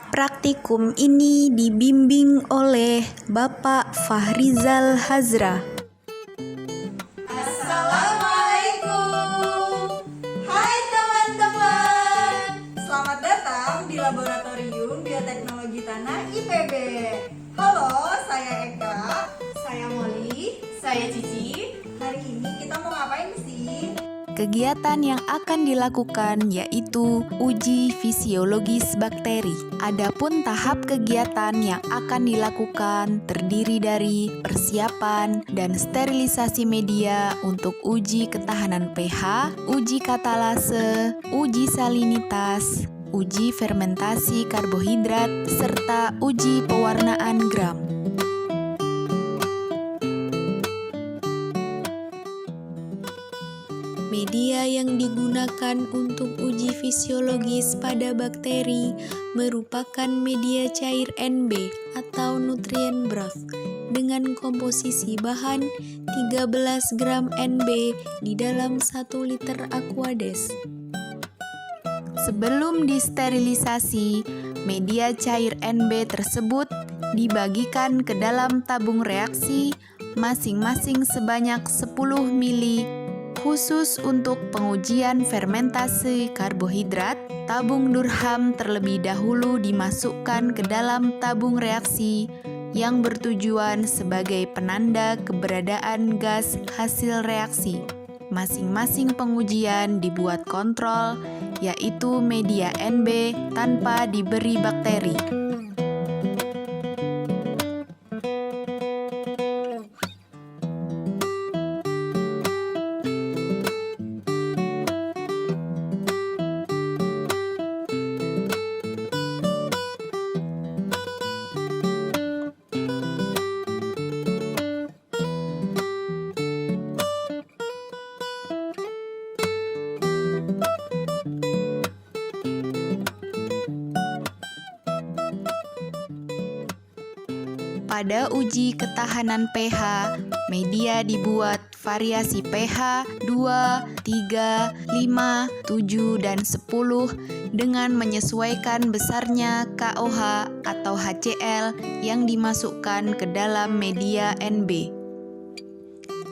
Praktikum ini dibimbing oleh Bapak Fahrizal Hazra. Assalamualaikum. Hai teman-teman. Selamat datang di Laboratorium Bioteknologi Tanah IPB. Halo, saya Eka. Saya Molly. Saya Cici. Hari ini kita mau ngapain sih? Kegiatan yang akan dilakukan yaitu uji fisiologis bakteri. Adapun tahap kegiatan yang akan dilakukan terdiri dari persiapan dan sterilisasi media untuk uji ketahanan pH, uji katalase, uji salinitas, uji fermentasi karbohidrat, serta uji pewarnaan gram. Media yang digunakan untuk uji fisiologis pada bakteri merupakan media cair NB atau nutrient broth dengan komposisi bahan 13 gram NB di dalam 1 liter Aquades. Sebelum disterilisasi, media cair NB tersebut dibagikan ke dalam tabung reaksi masing-masing sebanyak 10 ml. Khusus untuk pengujian fermentasi karbohidrat, tabung Durham terlebih dahulu dimasukkan ke dalam tabung reaksi yang bertujuan sebagai penanda keberadaan gas hasil reaksi. Masing-masing pengujian dibuat kontrol, yaitu media NB tanpa diberi bakteri. Pada uji ketahanan pH, media dibuat variasi pH 2, 3, 5, 7, dan 10 dengan menyesuaikan besarnya KOH atau HCl yang dimasukkan ke dalam media NB.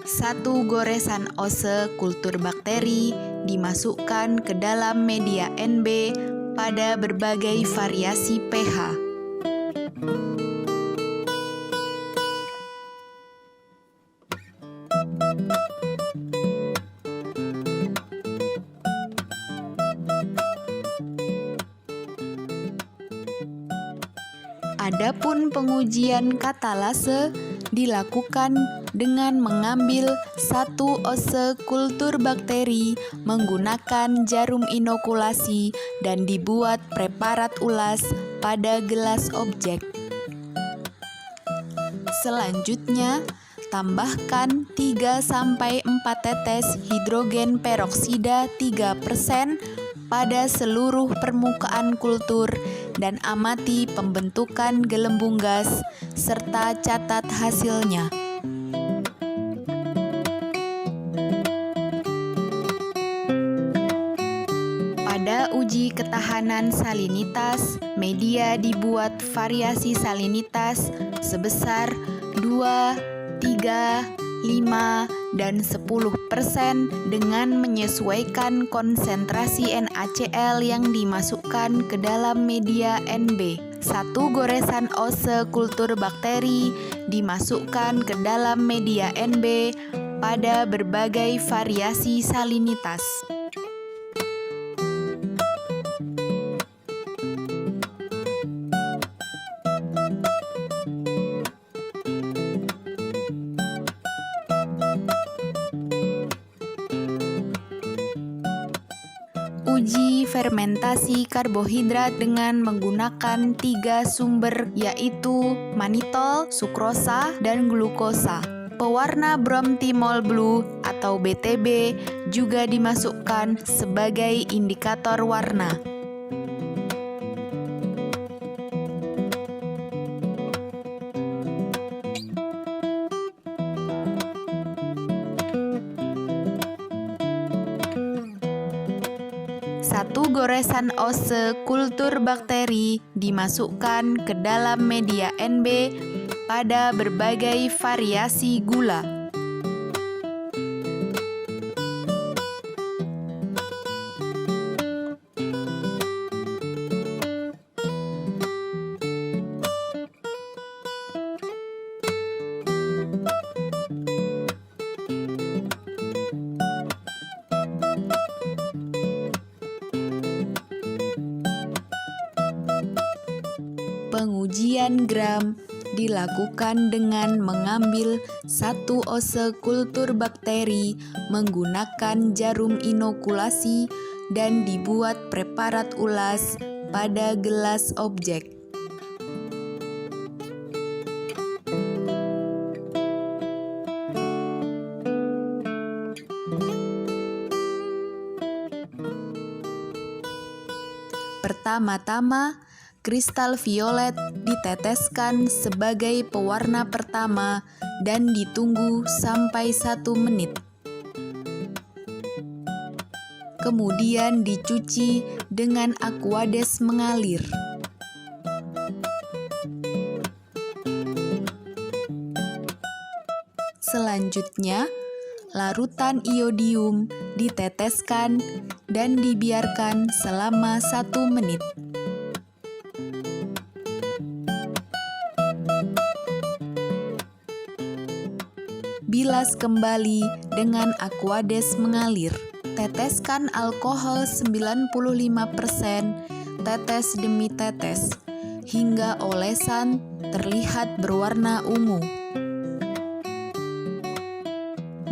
1 goresan ose kultur bakteri dimasukkan ke dalam media NB pada berbagai variasi pH. Adapun pengujian katalase dilakukan dengan mengambil 1 ose kultur bakteri menggunakan jarum inokulasi dan dibuat preparat ulas pada gelas objek. Selanjutnya, tambahkan 3-4 tetes hidrogen peroksida 3% pada seluruh permukaan kultur dan amati pembentukan gelembung gas serta catat hasilnya. Pada uji ketahanan salinitas, media dibuat variasi salinitas sebesar 2, 3, 5, dan 10% dengan menyesuaikan konsentrasi NaCl yang dimasukkan ke dalam media NB. 1 goresan ose kultur bakteri dimasukkan ke dalam media NB pada berbagai variasi salinitas. Uji fermentasi karbohidrat dengan menggunakan 3 sumber yaitu manitol, sukrosa, dan glukosa. Pewarna bromthimol blue atau BTB juga dimasukkan sebagai indikator warna. Satu goresan ose kultur bakteri dimasukkan ke dalam media NB pada berbagai variasi gula. Pengujian gram dilakukan dengan mengambil satu ose kultur bakteri menggunakan jarum inokulasi dan dibuat preparat ulas pada gelas objek. Pertama-tama, kristal violet diteteskan sebagai pewarna pertama dan ditunggu sampai 1 menit. Kemudian dicuci dengan Aquades mengalir. Selanjutnya, larutan iodium diteteskan dan dibiarkan selama 1 menit. Bilas kembali dengan Aquades mengalir. Teteskan alkohol 95% tetes demi tetes hingga olesan terlihat berwarna ungu.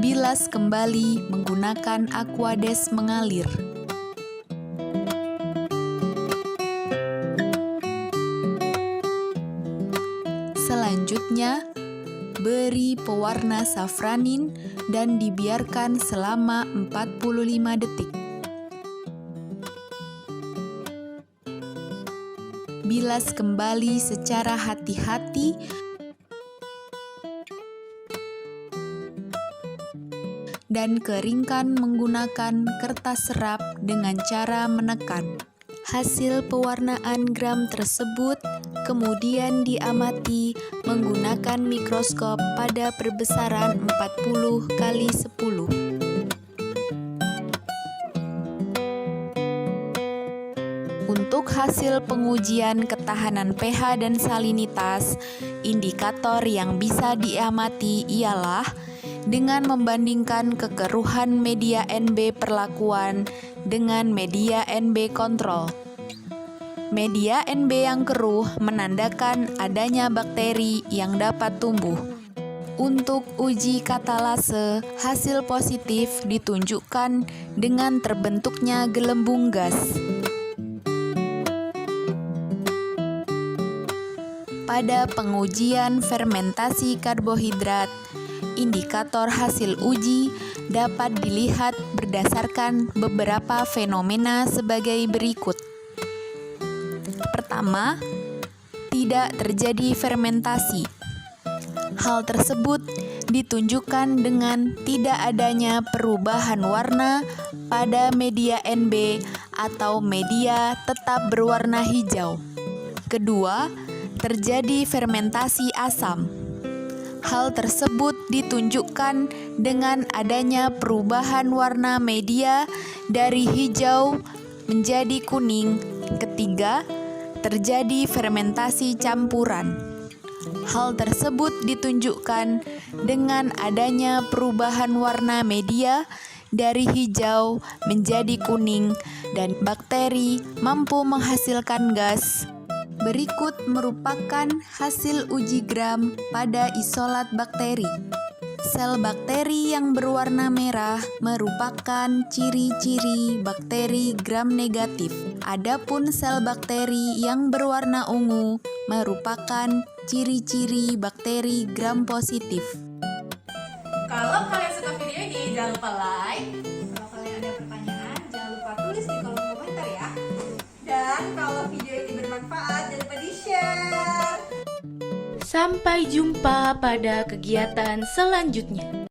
Bilas kembali menggunakan Aquades mengalir. Selanjutnya, beri pewarna safranin dan dibiarkan selama 45 detik. Bilas kembali secara hati-hati dan keringkan menggunakan kertas serap dengan cara menekan. Hasil pewarnaan gram tersebut kemudian diamati menggunakan mikroskop pada perbesaran 40 kali 10. Untuk hasil pengujian ketahanan pH dan salinitas, indikator yang bisa diamati ialah dengan membandingkan kekeruhan media NB perlakuan dengan media NB kontrol. Media NB yang keruh menandakan adanya bakteri yang dapat tumbuh. Untuk uji katalase, hasil positif ditunjukkan dengan terbentuknya gelembung gas. Pada pengujian fermentasi karbohidrat, indikator hasil uji dapat dilihat berdasarkan beberapa fenomena sebagai berikut. Pertama, tidak terjadi fermentasi. Hal tersebut ditunjukkan dengan tidak adanya perubahan warna pada media NB atau media tetap berwarna hijau. Kedua, terjadi fermentasi asam. Hal tersebut ditunjukkan dengan adanya perubahan warna media dari hijau menjadi kuning. Ketiga, terjadi fermentasi campuran. Hal tersebut ditunjukkan dengan adanya perubahan warna media dari hijau menjadi kuning dan bakteri mampu menghasilkan gas. Berikut merupakan hasil uji gram pada isolat bakteri. Sel bakteri yang berwarna merah merupakan ciri-ciri bakteri gram negatif. Adapun sel bakteri yang berwarna ungu merupakan ciri-ciri bakteri gram positif. Kalau kalian suka video ini, jangan lupa like. Kalau kalian ada pertanyaan, jangan lupa tulis di kolom komentar ya. Dan kalau video ini bermanfaat, jangan lupa di-share. Sampai jumpa pada kegiatan selanjutnya.